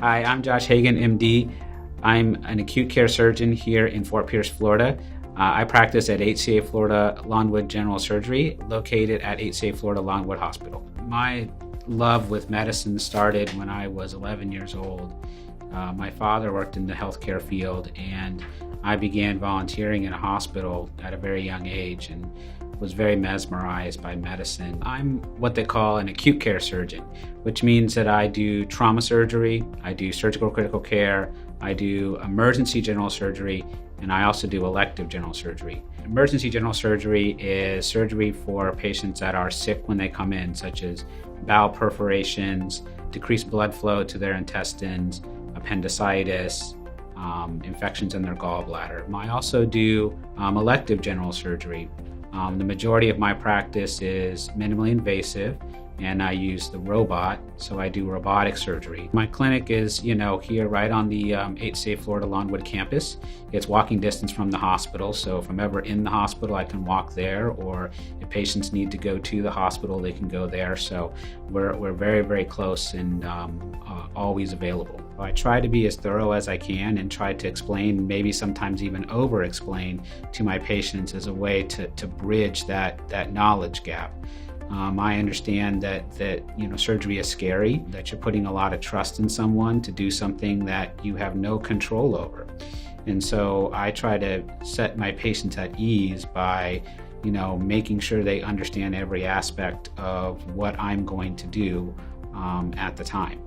Hi, I'm Josh Hagan, MD. I'm an acute care surgeon here in Fort Pierce, Florida. I practice at HCA Florida Lawnwood General Surgery, located at HCA Florida Lawnwood Hospital. My love with medicine started when I was 11 years old. My father worked in the healthcare field, and I began volunteering in a hospital at a very young age and was very mesmerized by medicine. I'm what they call an acute care surgeon, which means that I do trauma surgery, I do surgical critical care, I do emergency general surgery, and I also do elective general surgery. Emergency general surgery is surgery for patients that are sick when they come in, such as bowel perforations, decreased blood flow to their intestines, appendicitis, infections in their gallbladder. I also do elective general surgery. The majority of my practice is minimally invasive, and I use the robot, so I do robotic surgery. My clinic is, here right on the HCA Florida Lawnwood campus. It's walking distance from the hospital, so if I'm ever in the hospital, I can walk there, or if patients need to go to the hospital, they can go there. So we're very, very close and always available. I try to be as thorough as I can and try to explain, maybe sometimes even over-explain to my patients as a way to bridge that knowledge gap. I understand that surgery is scary, that you're putting a lot of trust in someone to do something that you have no control over. And so I try to set my patients at ease by making sure they understand every aspect of what I'm going to do at the time.